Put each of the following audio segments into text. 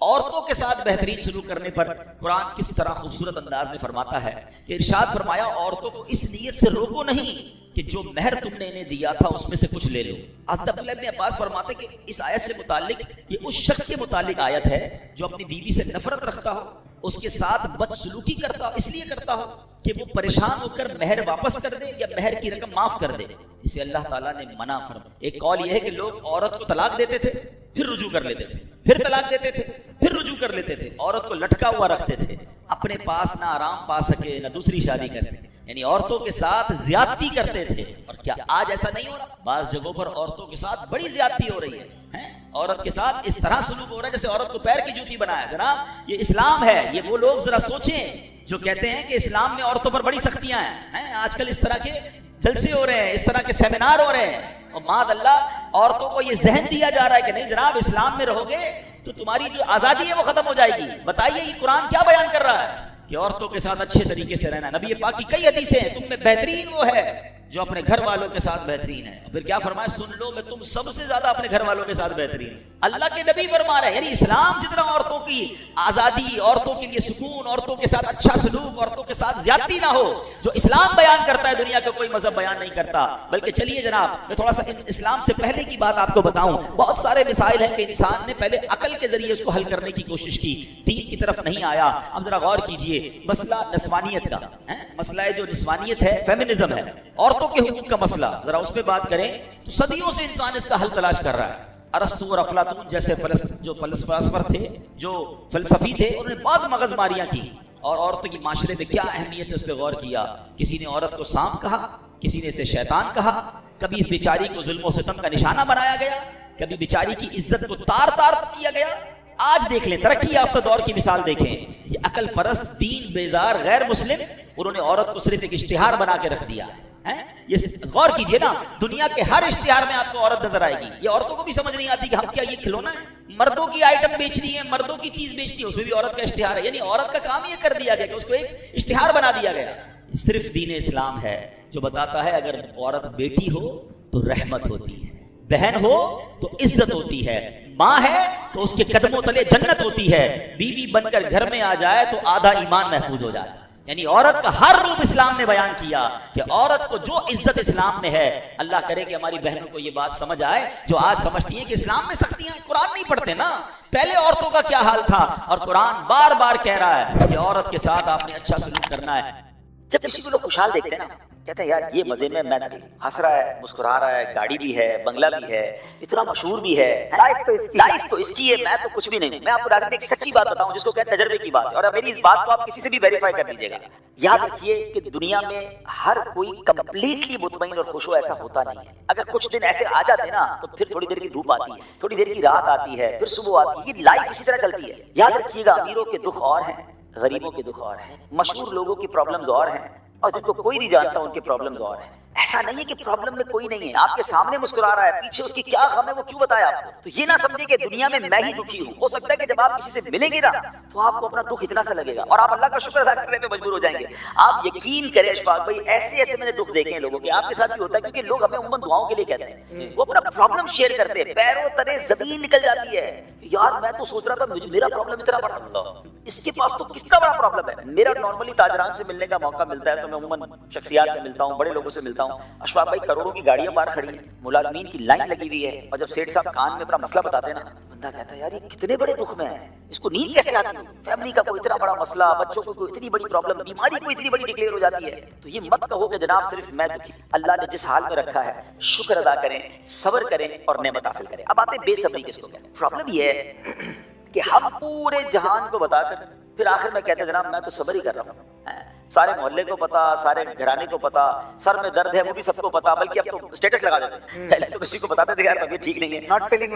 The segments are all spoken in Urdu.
عورتوں کے ساتھ بہترین سلوک کرنے پر قرآن کس طرح خوبصورت انداز میں فرماتا ہے کہ ارشاد فرمایا عورتوں کو اس نیت سے روکو نہیں کہ جو مہر تم نے انہیں دیا تھا اس میں سے کچھ لے لو۔ حضرت عبداللہ ابن عباس فرماتے کہ اس آیت سے متعلق یہ اس شخص کے متعلق آیت ہے جو اپنی بیوی سے نفرت رکھتا ہو، اس کے ساتھ بدسلوکی کرتا ہو، اس لیے کرتا ہو کہ وہ پریشان ہو کر مہر واپس کر دے یا مہر کی رقم معاف کر دے، اسے اللہ تعالیٰ نے منع فرمایا۔ ایک قول یہ ہے کہ لوگ عورت کو طلاق دیتے تھے پھر رجوع کر لیتے تھے، پھر طلاق دیتے تھے پھر رجوع کر لیتے تھے، عورت کو لٹکا ہوا رکھتے تھے، اپنے پاس نہ آرام پا سکے نہ دوسری شادی کر سکے، یعنی عورتوں کے ساتھ زیادتی کرتے تھے۔ اور کیا آج ایسا نہیں ہو رہا؟ بعض جگہوں پر عورتوں کے ساتھ بڑی زیادتی ہو رہی ہے، عورت کے ساتھ اس طرح سلوک ہو رہا ہے جیسے عورت کو پیر کی جوتی بنایا۔ جناب یہ اسلام ہے، یہ وہ لوگ ذرا سوچیں جو کہتے ہیں کہ اسلام میں عورتوں پر بڑی سختیاں ہیں۔ آج کل اس طرح کے جلسے ہو رہے ہیں، اس طرح کے سیمینار ہو رہے ہیں، اور معاذ اللہ عورتوں کو یہ ذہن دیا جا رہا ہے کہ نہیں جناب اسلام میں رہو گے تو تمہاری جو آزادی ہے وہ ختم ہو جائے گی۔ بتائیے یہ قرآن کیا بیان کر رہا ہے کہ عورتوں کے ساتھ اچھے طریقے سے رہنا۔ نبی پاک کی کئی حدیثیں ہیں، تم میں بہترین وہ ہے جو اپنے گھر والوں کے ساتھ بہترین ہے۔ پھر کیا فرمایا؟ سن لو میں تم سب سے زیادہ اپنے گھر والوں کے ساتھ بہترین ہوں۔ اللہ کے نبی فرما رہے ہیں، یعنی اسلام جتنا عورتوں کی آزادی، عورتوں کے لیے سکون، عورتوں کے ساتھ اچھا سلوک، عورتوں کے ساتھ زیادتی نہ ہو، جو اسلام بیان کرتا ہے دنیا کا کوئی مذہب بیان نہیں کرتا۔ بلکہ چلیے جناب میں تھوڑا سا اسلام سے پہلے کی بات آپ کو بتاؤں۔ بہت سارے مسائل ہیں کہ انسان نے پہلے عقل کے ذریعے اس کو حل کرنے کی کوشش کی، دین کی طرف نہیں آیا۔ اب ذرا غور کیجئے مسئلہ نسوانیت کا، مسئلہ جو نسوانیت ہے، فیمنزم ہے، عورتوں کے حقوق کا مسئلہ، ذرا اس پہ بات کریں تو صدیوں سے انسان اس کا حل تلاش کر رہا ہے۔ ارسطو اور افلاطون جیسے جو فلسفہ تھے، جو فلسفی تھے، انہوں نے بہت مغز ماریاں کی اور عورتوں کی معاشرے میں کیا اہمیت ہے اس پہ غور کیا۔ کسی نے عورت کو سانپ کہا، کسی نے اسے شیطان کہا، کبھی اس بیچاری کو ظلم و ستم کا نشانہ بنایا گیا، کبھی بیچاری کی عزت کو تار تار کیا گیا۔ آج دیکھ لیں ترقی یافتہ دور کی مثال دیکھیں، یہ عقل پرست، دین بیزار، غیر مسلم، انہوں نے عورت کو صرف ایک اشتہار بنا کے رکھ دیا ہے۔ یہ غور کیجئے نا، دنیا کے ہر اشتہار میں آپ کو عورت نظر آئے گی۔ یہ عورتوں کو بھی سمجھ نہیں آتی کہ ہم کیا یہ کھلونا ہے؟ مردوں کی آئٹم بیچنی ہے، مردوں کی چیز بیچنی ہے، اس میں بھی عورت کا اشتہار ہے۔ یعنی عورت کا کام یہ کر دیا گیا کہ اس کو ایک اشتہار بنا دیا گیا۔ صرف دین اسلام ہے جو بتاتا ہے اگر عورت بیٹی ہو تو رحمت ہوتی ہے، بہن ہو تو عزت ہوتی ہے، ماں ہے تو اس کے قدموں تلے جنت ہوتی ہے، بیوی بن کر گھر میں آ جائے تو آدھا ایمان محفوظ ہو جائے۔ یعنی عورت کا ہر روپ اسلام نے بیان کیا کہ عورت کو جو عزت اسلام میں ہے۔ اللہ کرے کہ ہماری بہنوں کو یہ بات سمجھ آئے جو آج سمجھتی ہیں کہ اسلام میں سختیاں ہیں۔ قرآن نہیں پڑھتے نا، پہلے عورتوں کا کیا حال تھا، اور قرآن بار بار کہہ رہا ہے کہ عورت کے ساتھ آپ نے اچھا سلوک کرنا ہے۔ جب کسی کو لوگ خوشحال دیکھتے ہیں نا، کہتے ہیں یار یہ مزے میں ہنس رہا ہے، مسکرا رہا ہے، گاڑی بھی ہے، بنگلہ بھی ہے، اتنا مشہور بھی ہے، لائف تو اس کی ہے، میں تو کچھ بھی نہیں۔ میں آپ کو ایک سچی بات بتاؤں جس کو کہتے ہیں تجربے کی بات ہے، اور میری اس بات کو آپ کسی سے بھی ویریفائی کر لیجیے گا۔ یاد رکھیے کہ دنیا میں ہر کوئی کمپلیٹلی مطمئن اور خوش ایسا ہوتا نہیں ہے۔ اگر کچھ دن ایسے آ جاتے نا تو پھر تھوڑی دیر کی دھوپ آتی ہے، تھوڑی دیر کی رات آتی ہے، پھر صبح آتی ہے، یہ لائف اسی طرح چلتی ہے۔ یاد رکھیے گا امیروں کے دکھ اور ہیں، غریبوں کے دکھ اور ہیں، مشہور لوگوں کی پرابلمز اور ہیں، اور جن کو کوئی نہیں جانتا ان کے پرابلمز اور ہیں۔ ایسا نہیں ہے کہ پرابلم میں کوئی نہیں ہے، آپ کے سامنے مسکرا رہا ہے، پیچھے اس کی کیا غم ہے وہ کیوں بتایا آپ کو؟ تو یہ نہ سمجھے کہ دنیا میں میں ہی دکھی ہوں۔ ہو سکتا ہے کہ جب آپ کسی سے ملیں گے نا تو آپ کو اپنا دکھ اتنا سا لگے گا اور آپ اللہ کا شکر ادا کرنے پہ مجبور ہو جائیں گے۔ آپ یقین کریں اشفاق بھائی، ایسے میں نے دکھ دیکھے ہیں لوگوں کے، آپ کے ساتھ بھی ہوتا ہے، کیونکہ لوگ ہمیں عموماً دعاؤں کے لیے کہتے ہیں، وہ اپنا پرابلم شیئر کرتے ہیں، پیروں تلے زمین نکل جاتی ہے۔ یار میں تو سوچ رہا تھا میرا پرابلم اتنا بڑا، اس کے پاس تو کتنا بڑا پرابلم ہے۔ میرا نارملی تاجران سے ملنے کا موقع ملتا ہے تو میں عموماً شخصیات سے ملتا ہوں، بڑے لوگوں سے ملتا ہوں۔ اشفاق بھائی کروڑوں کی گاڑیاں باہر کھڑی ہیں، ملازمین کی لائن لگی ہوئی ہے، اور جب سیٹھ صاحب کان میں اپنا مسئلہ بتاتے ہیں نا، بندہ کہتا ہے یار یہ کتنے بڑے دکھ میں ہے، اس کو نیند کیسے آتی ہے؟ فیملی کا کوئی اتنا بڑا مسئلہ، بچوں کو کوئی اتنی بڑی پرابلم، بیماری کوئی اتنی بڑی ڈکلیئر ہو جاتی ہے۔ تو یہ مت کہو کہ جناب صرف میں دکھی، اللہ نے جس حال میں رکھا ہے شکر ادا کریں، صبر کریں اور نعمت حاصل کریں۔ اب آتے بے صبری کس کو کہتے ہیں؟ پرابلم یہ ہے کہ ہم پورے جہان کو بتا کر پھر آخر میں کہتے ہیں جناب میں تو صبر ہی کر رہا ہوں، سارے محلے کو پتا، سارے گھرانے کو پتا، سر میں درد ہے وہ بھی سب کو پتا، بلکہ اب تو اسٹیٹس لگا دیتے ہیں، پہلے تو کسی کو بتاتے تھے یار طبیعت ٹھیک نہیں ہے، not feeling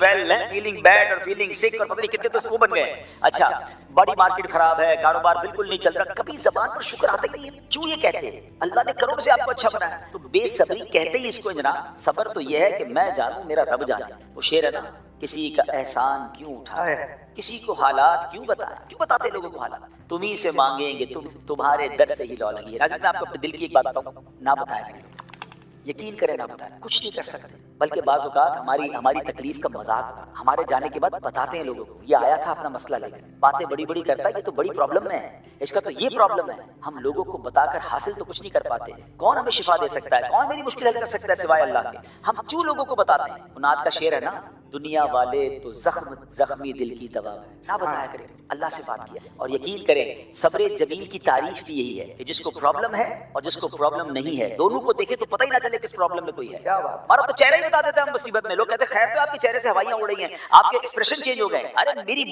well, feeling bad اور فیلنگ سک، اور پتہ نہیں کتنے تو اس کو بن گئے۔ اچھا بڑی مارکیٹ خراب ہے، کاروبار بالکل نہیں چل رہا، کبھی زبان پر شکر آتا ہی نہیں ہے۔ کیوں یہ کہتے ہیں؟ اللہ نے کروڑ سے آپ کو اچھا بنایا۔ تو بے صبری کہتے ہی اس کو جناب، صبر تو یہ ہے کہ میں جانوں میرا رب جانے۔ وہ شعر ہے نا، کسی کا احسان کیوں اٹھائے، کسی کو حالات کیوں بتائے، کیوں بتاتے لوگوں کو حالات؟ تمہیں سے مانگیں گے تمہارے در سے ہی لو لگی ہے۔ راجد میں آپ کو اپنے دل کی ایک بات بتاؤں، نہ بتایا کریں، یقین کریں نہ بتایا، کچھ نہیں کر سکتے۔ بلکہ بعض اوقات ہماری تکلیف کا مذاق ہمارے جانے کے بعد بتاتے ہیں لوگوں کو، یہ آیا تھا اپنا مسئلہ لے کر، باتیں بڑی بڑی کرتا ہے، یہ تو بڑی پرابلم میں ہے، اس کا تو یہ پرابلم ہے. ہم لوگوں کو بتا کر حاصل تو کچھ نہیں کر پاتے. کون ہمیں شفا دے سکتا ہے؟ کون میری مشکل حل کر سکتا ہے سوائے اللہ کے؟ ہم کیوں لوگوں کو بتاتے ہیں؟ نعت کا شعر ہے نا، دنیا والے تو زخمی دل کی دوا نہ بتایا کریں، اللہ سے بات کیا. اور یقین کریں صبر جمیل کی تعریف بھی یہی ہے کہ جس کو پرابلم ہے اور جس کو پرابلم نہیں ہے، دونوں کو دیکھے تو پتہ ہی نہ چلے کس پرابلم میں کوئی ہے. ہمارا تو چہرہ ہی بتا دیتے ہیں ہم مصیبت میں. لوگ کہتے ہیں خیر تو آپ کے چہرے سے ہوائیاں اڑ رہی ہیں، آپ کے ایکسپریشن چینج ہو گئے. ارے میری